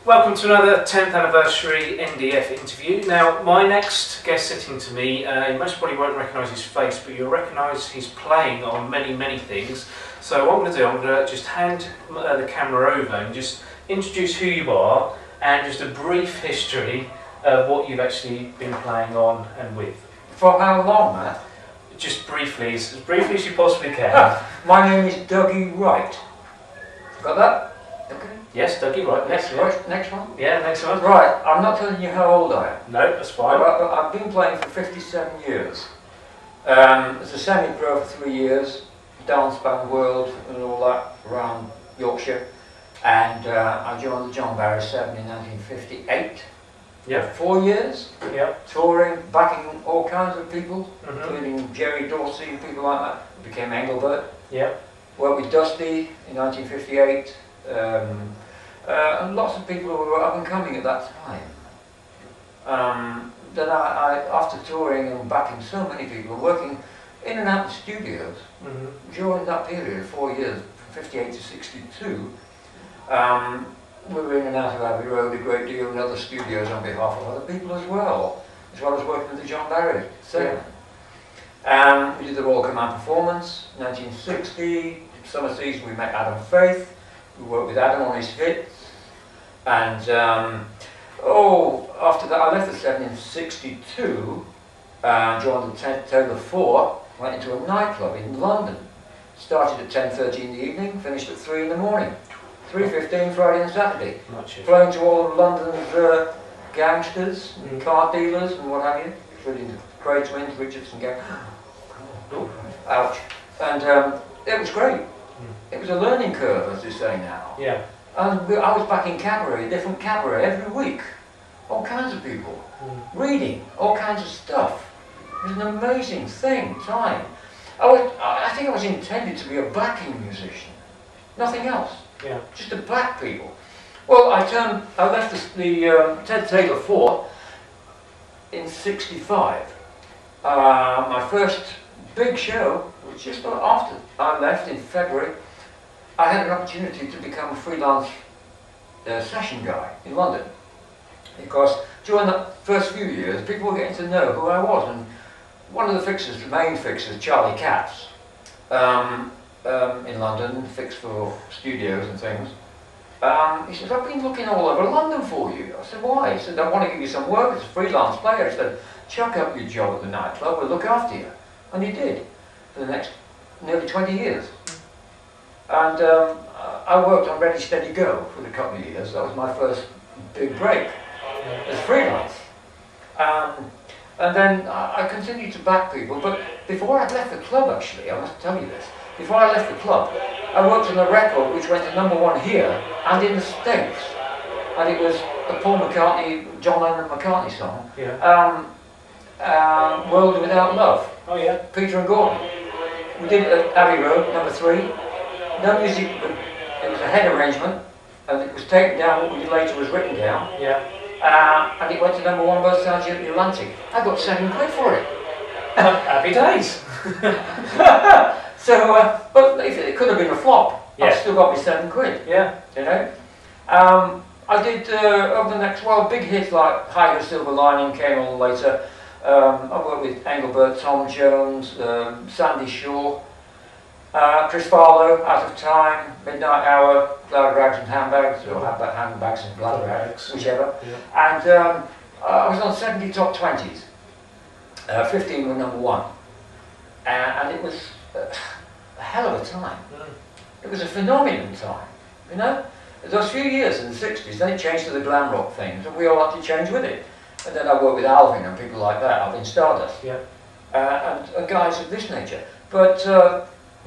Welcome to another 10th anniversary NDF interview. Now, my next guest sitting to me, you most probably won't recognise his face, but you'll recognise his playing on many things. So what I'm going to do, I'm going to just hand the camera over and just introduce who you are and just a brief history of what you've actually been playing on and with. For how long, Matt? Just briefly, as briefly as you possibly can. My name is Dougie Wright. Got that? Okay. Yes, Dougie Wright. Next one? Yeah, next one. Right, I'm not telling you how old I am. No, that's fine. I've been playing for 57 years. As a semi-pro for 3 years, dance band world and all that around Yorkshire. And I joined the John Barry 7 in 1958. Yeah. 4 years. Yeah. Touring, backing all kinds of people, including Jerry Dorsey and people like that. Became Engelbert. Yeah. Worked with Dusty in 1958. And lots of people who were up and coming at that time. Then after touring and backing so many people, working in and out of studios during that period, 4 years, from 58 to 62, we were in and out of Abbey Road a great deal in other studios on behalf of other people as well as working with the John Barry. So, we did the Royal Command Performance, 1960, summer season we met Adam Faith. We worked with Adam on his hits, and after that I left the 7 in 62, joined the Taylor 4, went into a nightclub in London, started at 10:30 in the evening, finished at 3 in the morning, 3:15 Friday and Saturday, playing to all of London's gangsters, and car dealers and what have you, including the Cray Twins, Richardson gang. Ouch. And it was great. It was a learning curve, as they say now. Yeah. And I was back in cabaret, different cabaret every week. All kinds of people. Reading, all kinds of stuff. It was an amazing time. I think I was intended to be a backing musician. Nothing else. Yeah. Just to back people. Well, I left the Ted Taylor 4 in 65. My first big show was just after I left in February. I had an opportunity to become a freelance session guy in London, because during the first few years people were getting to know who I was, and one of the fixers, the main fixers, Charlie Katz, in London, fixed for studios and things, he said, "I've been looking all over London for you." I said, "Why?" He said, "I want to give you some work as a freelance player." He said, "Chuck up your job at the nightclub, we'll look after you." And he did for the next nearly 20 years. And I worked on Ready Steady Go for a couple of years. That was my first big break as freelance. And then I continued to back people, but before I left the club, actually, I must tell you this, before I left the club, I worked on a record which went to #1 here and in the States. And it was a Paul McCartney, John Lennon McCartney song, World Without Love. Oh yeah. Peter and Gordon. We did it at Abbey Road, #3. No music, but it was a head arrangement, and it was taken down, what we did later was written down. Yeah. And it went to #1 both sides of the Atlantic. I got £7 for it. Happy days. So, but it could have been a flop. Yeah. I've still got my £7. Yeah. You know? I did, over the next, big hits like Higher Silver Lining came on later. I worked with Engelbert, Tom Jones, Sandy Shaw, Chris Farlow, Out of Time, Midnight Hour, Glad Rags and Handbags, or Handbags and Glad Rags, whichever. Yeah. And I was on 70 top 20s. 15 were #1. And it was a hell of a time. It was a phenomenon time, you know? Those few years in the 60s, they changed to the glam rock things, and we all had to change with it. And then I worked with Alvin and people like that, Alvin Stardust, and guys of this nature. But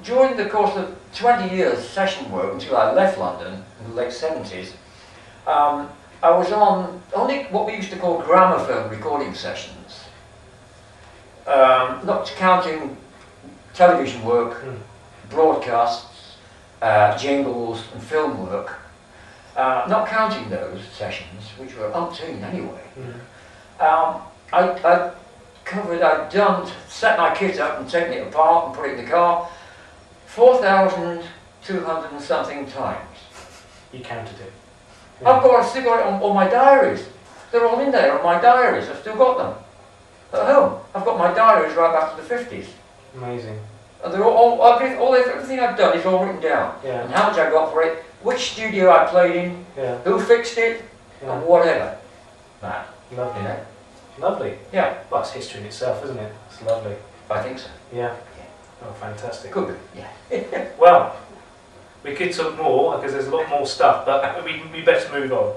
during the course of 20 years session work until I left London in the late 70s, I was on only what we used to call gramophone recording sessions, not counting television work, broadcasts, jingles and film work, not counting those sessions, which were umpteen anyway. I'd set my kit up and taken it apart and put it in the car 4,200 and something times. You counted it? Yeah. I've still got it on my diaries. They're all in there on my diaries. I've still got them at home. I've got my diaries right back to the 50s. Amazing. And they're everything I've done is all written down. Yeah. And how much I got for it, which studio I played in, Yeah. who fixed it, Yeah. and whatever. Man, Lovely. you know? Lovely. Yeah. Well, it's history in itself, isn't it? It's lovely. I think so. Yeah. Oh, fantastic. Could be. Yeah. Well, we could talk more because there's a lot more stuff, but we better move on.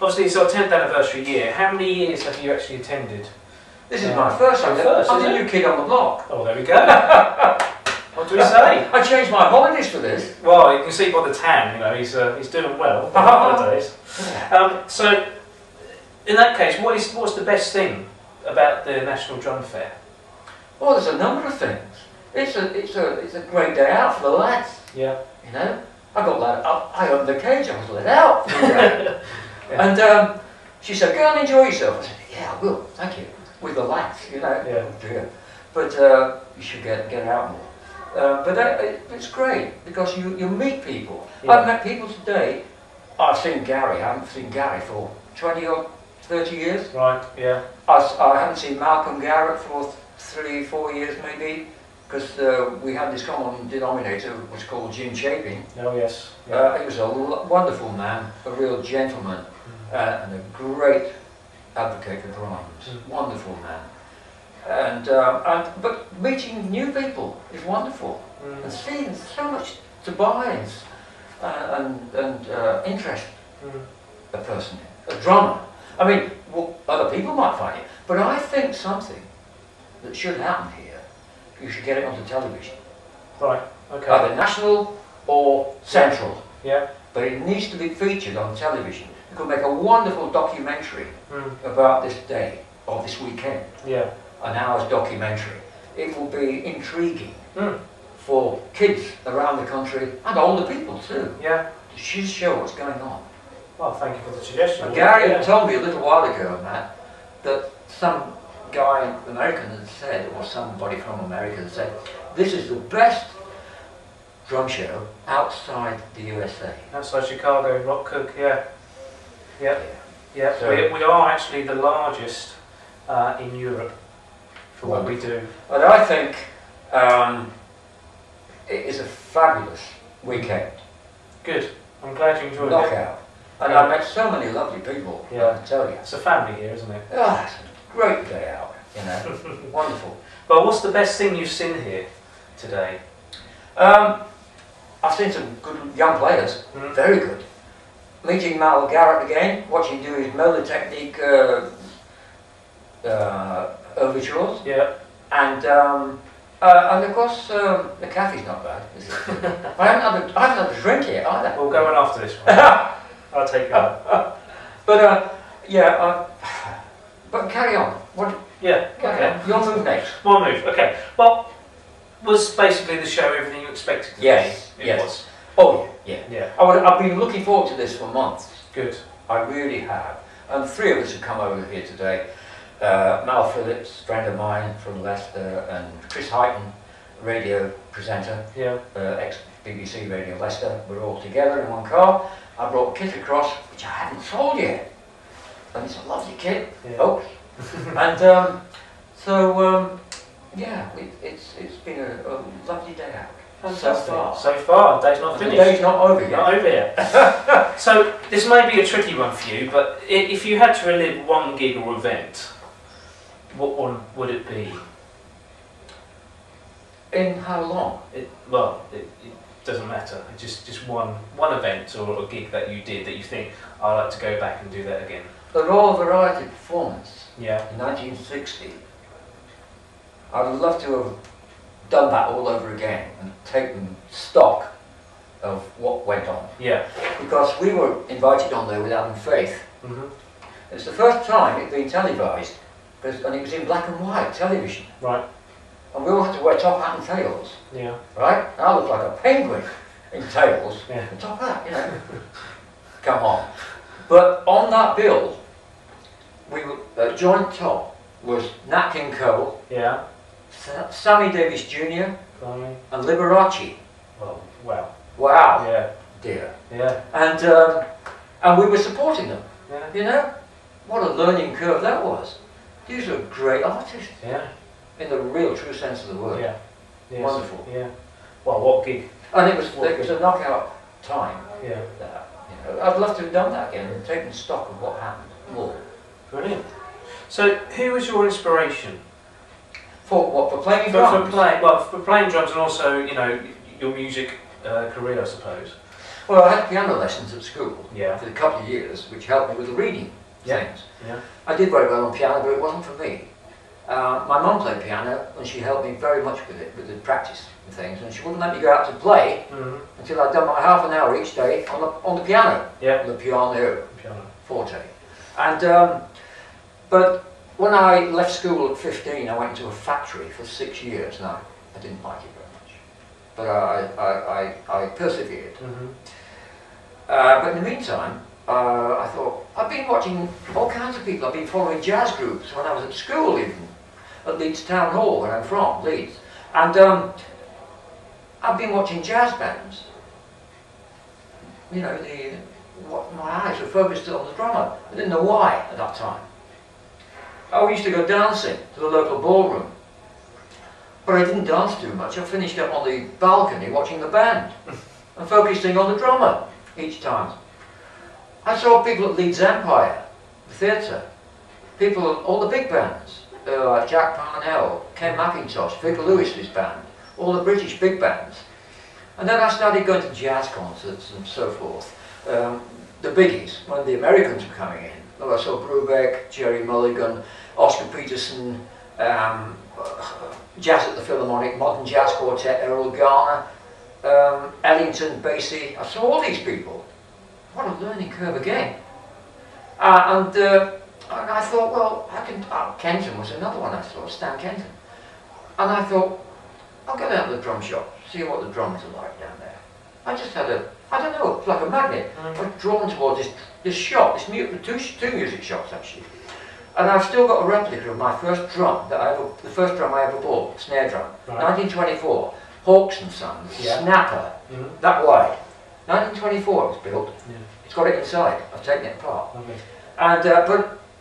Obviously, it's our 10th anniversary year. How many years have you actually attended? This is my first time. I'm the new kid on the block. Oh, there we go. What do we say? I changed my holidays for this. Well, you can see by the tan, you know, he's doing well nowadays. So, in that case, what's the best thing about the National Drum Fair? Well, there's a number of things. It's a great day out for the lads. Yeah. You know, I got let up. I opened the cage. I was let out. Yeah. And she said, "Go and enjoy yourself." I said, "Yeah, I will. Thank you." With the lads, you know. Yeah. Oh dear. But you should get out more. It's great because you meet people. Yeah. I've met people today. I've seen Gary. I haven't seen Gary for 20 or 30 years. Right. Yeah. I haven't seen Malcolm Garrett for 3-4 years maybe, because we had this common denominator which was called Jim Chapin. Oh yes. Yeah. He was a wonderful man, a real gentleman, and a great advocate for drums. Wonderful man. But meeting new people is wonderful, and seeing so much to buy and interest a person in, a drummer. I mean, well, other people might find it, but I think something that should happen here, you should get it onto television. Right. Okay. Either national or central. Yeah. But it needs to be featured on television. You could make a wonderful documentary about this day, or this weekend. Yeah. An hour's documentary. It will be intriguing for kids around the country, and older people too. Yeah. To show what's going on. Well, thank you for the suggestion. Gary told me a little while ago, Matt, that some guy, American, had said, or somebody from America had said, this is the best drum show outside the USA. Outside Chicago, Rock Cook, yeah. Yeah. Yeah. So, we are actually the largest in Europe for what we do. But I think it is a fabulous weekend. Good. I'm glad you enjoyed it. Knockout. And I met so many lovely people, I can tell you. It's a family here, isn't it? Oh, it's a great day out, you know. Wonderful. Well, what's the best thing you've seen here today? I've seen some good young players, very good. Meeting Mal Garrett again, watching him do his Moeller technique overtures. Yeah. And of course, the caffee's not bad, is it? I haven't had a drink yet either. We'll go on after this one. I'll take it up. But but carry on. What? Yeah. Carry on. Your move next. One move. Okay. Well, was basically the show everything you expected to Yes. be? Yes. It was. Oh yeah. Yeah. I've been looking forward to this for months. Good. I really have. And 3 of us have come over here today. Mal Phillips, friend of mine from Leicester, and Chris Heighton, radio presenter, Yeah. ex-BBC Radio Leicester. We're all together in one car. I brought a kit across, which I haven't sold yet. And it's a lovely kit, folks. And it's been a lovely day out. Fantastic. So far, the day's not finished. The day's not over yet. Not over yet. So, this may be a tricky one for you, but if you had to relive one gig or event, what one would it be? In how long? It doesn't matter. Just one event or a gig that you did that you think, I'd like to go back and do that again. The Royal Variety Performance Yeah. in 1960. I would love to have done that all over again and taken stock of what went on. Yeah. Because we were invited on there with Alan Faith. It's the first time it'd been televised, and it was in black and white television. Right. And we all had to wear top hat and tails. Yeah. Right? And I looked like a penguin in tails Yeah. and top hat, you know. Come on. But on that bill, we were, joint top was Nat King Cole, Yeah. Sammy Davis Jr. Finally. and Liberace. Oh, wow. Wow. Yeah. Dear. Yeah. And And we were supporting them. Yeah. You know? What a learning curve that was. These were great artists. Yeah. In the real true sense of the word. Yeah. Yes. Wonderful. Yeah. Well, what gig? And it was a knockout time. Yeah. I'd love to have done that again and taken stock of what happened more. Brilliant. So, who was your inspiration? For what? For playing drums? For playing drums and also, you know, your music career, I suppose. Well, I had piano lessons at school Yeah. for a couple of years, which helped me with the reading things. Yeah. I did very well on piano, but it wasn't for me. My mum played piano, and she helped me very much with the practice and things, and she wouldn't let me go out to play until I'd done my half an hour each day on the piano, Yeah. on the piano Piano. forte. And but when I left school at 15, I went into a factory for 6 years. Now I didn't like it very much, but I persevered. But in the meantime, I thought, I've been watching all kinds of people. I've been following jazz groups when I was at school, even at Leeds Town Hall, where I'm from, Leeds. And I've been watching jazz bands. You know, my eyes were focused on the drummer. I didn't know why at that time. I used to go dancing to the local ballroom, but I didn't dance too much. I finished up on the balcony watching the band and focusing on the drummer each time. I saw people at Leeds Empire, the theatre, people, all the big bands, like Jack Parnell, Ken McIntosh, Vic Lewis's band, all the British big bands. And then I started going to jazz concerts and so forth. The biggies, when the Americans were coming in. I saw Brubeck, Jerry Mulligan, Oscar Peterson, Jazz at the Philharmonic, Modern Jazz Quartet, Errol Garner, Ellington, Basie. I saw all these people. What a learning curve again. And I thought, well, I can. Kenton was another one I saw, Stan Kenton. And I thought, I'll go down to the drum shop, see what the drums are like down there. I just had I don't know, it's like a magnet. I was drawn towards this shop, two music shops actually. And I've still got a replica of my first drum, the first drum I ever bought, snare drum, right. 1924, Hawks and Sons, Snapper, that wide. 1924 it was built. Yeah. It's got it inside. I've taken it apart. Okay. And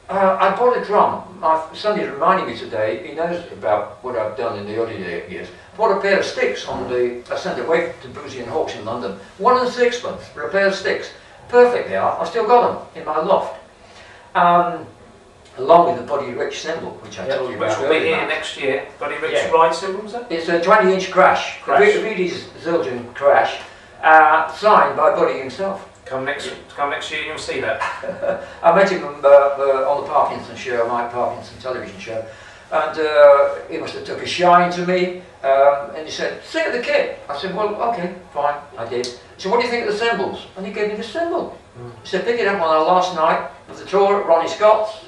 I bought a drum. My son is reminding me today. He knows about what I've done in the early years. I bought a pair of sticks I sent it away to Boozy and Hawks in London. 1 and 6pence for a pair of sticks. Perfect they are. I've still got them in my loft. Along with the Buddy Rich cymbal, which I told you about. Which will be here next year. Buddy Rich Wright cymbal, was that? It's a 20-inch crash. Reedy's Zildjian crash. Signed by Buddy himself. Come next year and you'll see that. I met him on the Parkinson show, Mike Parkinson television show, and he must have took a shine to me, and he said, "See the kit." I said, "Well, okay, fine." I did. He said, "What do you think of the cymbals?" And he gave me the cymbal. He said, "Pick it up on our last night of the tour at Ronnie Scott's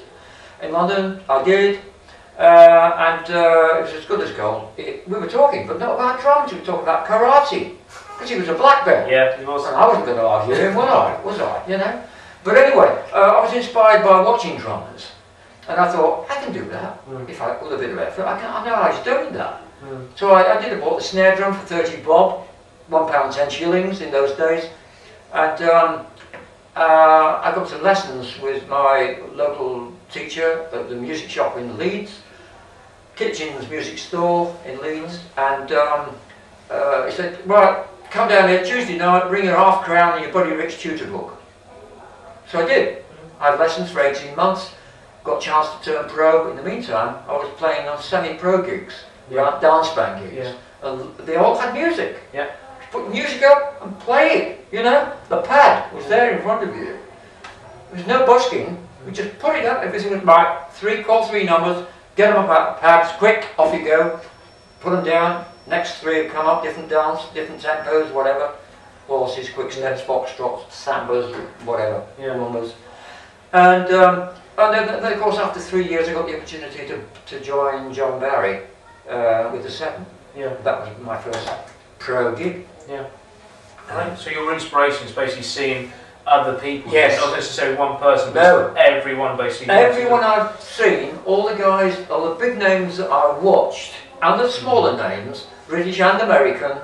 in London." I did, and it was as good as gold. We were talking, but not about drums, we were talking about karate. Because he was a black belt. Yeah, he was. And I wasn't going to argue him, was I? You know? But anyway, I was inspired by watching drummers. And I thought, I can do that. If I put a bit of effort, I know I was doing that. So I bought the snare drum for 30 bob, £1 10 shillings in those days. And I got some lessons with my local teacher at the music shop in Leeds, Kitchen's music store in Leeds. And he said, "Right, come down here Tuesday night, bring your £half-crown and your Buddy Rich tutor book." So I did. I had lessons for 18 months, got a chance to turn pro. In the meantime, I was playing on semi-pro gigs, dance band gigs, and they all had music. Yeah. Put music up and play it, you know? The pad was there in front of you. There was no busking, we just put it up, everything was right, call three numbers, get them up pads, quick, off you go, put them down. Next three have come up, different dance, different tempos, whatever. Waltzes, quick steps, foxtrots, sambas, whatever, rumbas. And then of course after 3 years I got the opportunity to join John Barry with the Seven. Yeah. That was my first pro gig. Yeah. Right. So your inspiration is basically seeing other people, not necessarily one person, but everyone basically. Everyone I've seen, all the guys, all the big names that I watched, and the smaller names, British and American,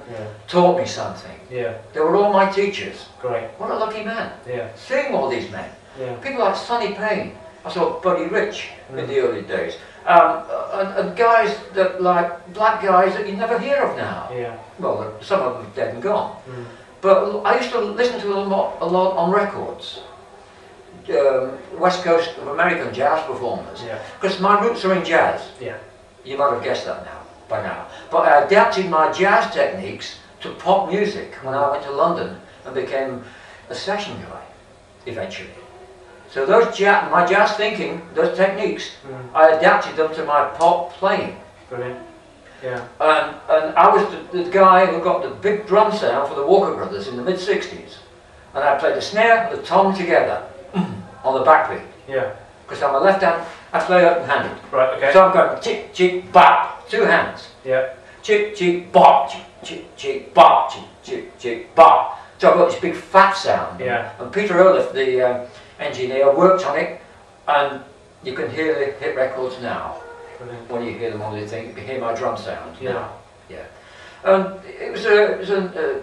taught me something. Yeah. They were all my teachers. Great. What a lucky man. Yeah. Seeing all these men. Yeah. People like Sonny Payne. I saw Buddy Rich in the early days. And guys that, like black guys that you never hear of now. Yeah. Well, some of them are dead and gone. But I used to listen to them a lot on records. West Coast of American jazz performers. Because my roots are in jazz. Yeah. You might have guessed that now, by now. But I adapted my jazz techniques to pop music when I went to London and became a session guy, eventually. So those my jazz thinking, those techniques, I adapted them to my pop playing. Brilliant. Yeah. And I was the guy who got the big drum sound for the Walker Brothers in the mid-60s. And I played the snare and the tom together on the backbeat. Yeah. Because I'm a left hand, I play open-handed. Right, okay. So I'm going chick, chick, bop, 2 hands. Yeah. Chick, chick, bop, chick, chick, chick, bop, chick, chick, chick, bop. So I've got this big fat sound. Yeah. And Peter Olaf, the engineer, worked on it, and you can hear the hit records now. Brilliant. When you hear them on the thing, you can hear my drum sound now. Yeah. And it was a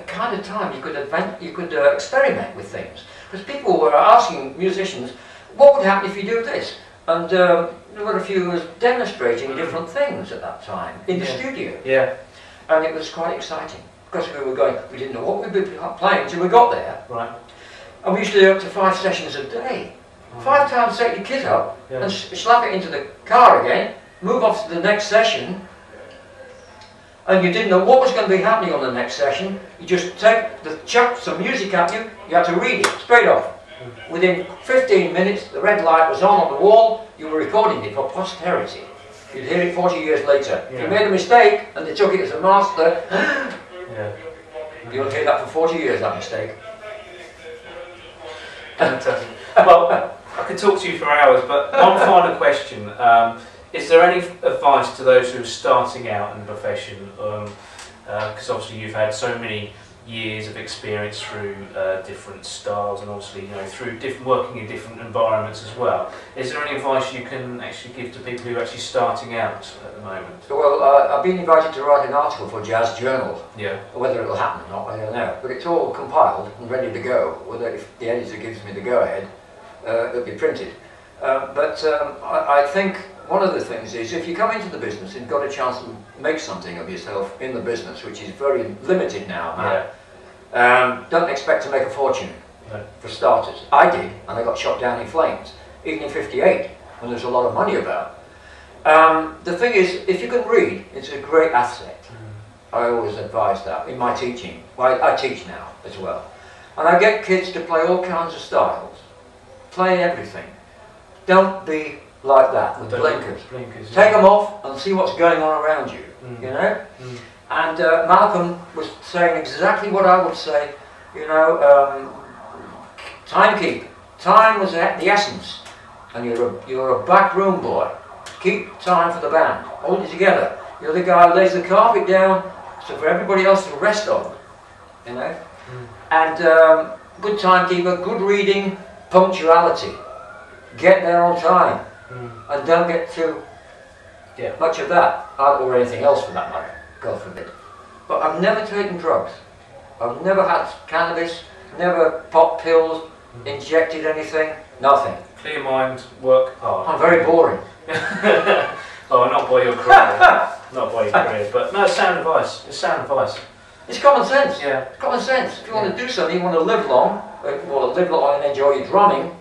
kind of time you could experiment with things, because people were asking musicians, what would happen if you do this? And there were a few who was demonstrating different things at that time in the studio. Yeah. And it was quite exciting, because we didn't know what we'd be playing until we got there. Right. And we used to do up to 5 sessions a day. 5 times set your kit up and slap it into the car again, move off to the next session, and you didn't know what was going to be happening on the next session. You just chuck some music at you, you had to read it straight off. Within 15 minutes, the red light was on the wall, you were recording it for posterity. You'd hear it 40 years later. If you made a mistake and they took it as a master, you'll hear that for 40 years, that mistake. Fantastic. Well, I could talk to you for hours, but one final question. Is there any advice to those who are starting out in the profession? Because obviously you've had so many years of experience through different styles, and obviously through working in different environments as well. Is there any advice you can actually give to people who are actually starting out at the moment? Well, I've been invited to write an article for Jazz Journal. Yeah. Whether it'll happen or not, I don't know. But it's all compiled and ready to go. Whether if the editor gives me the go-ahead, it'll be printed. But I think one of the things is, if you come into the business and you've got a chance to make something of yourself in the business, which is very limited now, don't expect to make a fortune, for starters. I did, and I got shot down in flames, even in '58, when there's a lot of money about. The thing is, if you can read, it's a great asset. I always advise that in my teaching. Well, I teach now as well. And I get kids to play all kinds of styles, play everything. Don't be like that with blinkers. Take them off and see what's going on around you, you know? And Malcolm was saying exactly what I would say, time keep. Time was the essence. And you're a backroom boy. Keep time for the band. Hold it together. You're the guy who lays the carpet down so for everybody else to rest on, And good timekeeper, good reading, punctuality. Get there on time. And don't get too much of that, or anything else for that matter, God forbid. But I've never taken drugs. I've never had cannabis, never popped pills, injected anything, nothing. Clear mind, work hard. I'm very boring. Oh, not by your career. Not by your career, but no, sound advice. It's sound advice. It's common sense. Yeah. It's common sense. If you want to do something, you want to live long, and enjoy your drumming,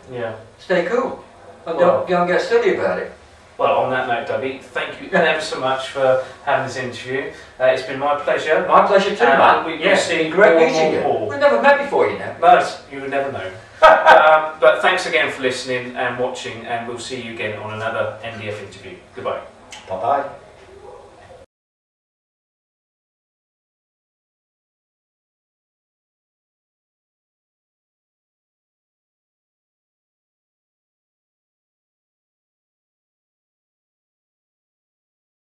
stay cool. And don't get silly about it. Well, on that note, Dougie, thank you ever so much for having this interview. It's been my pleasure. My pleasure too, man. We'll see great meeting you. We've never met before, But you would never know. But thanks again for listening and watching, and we'll see you again on another NDF interview. Goodbye. Bye-bye.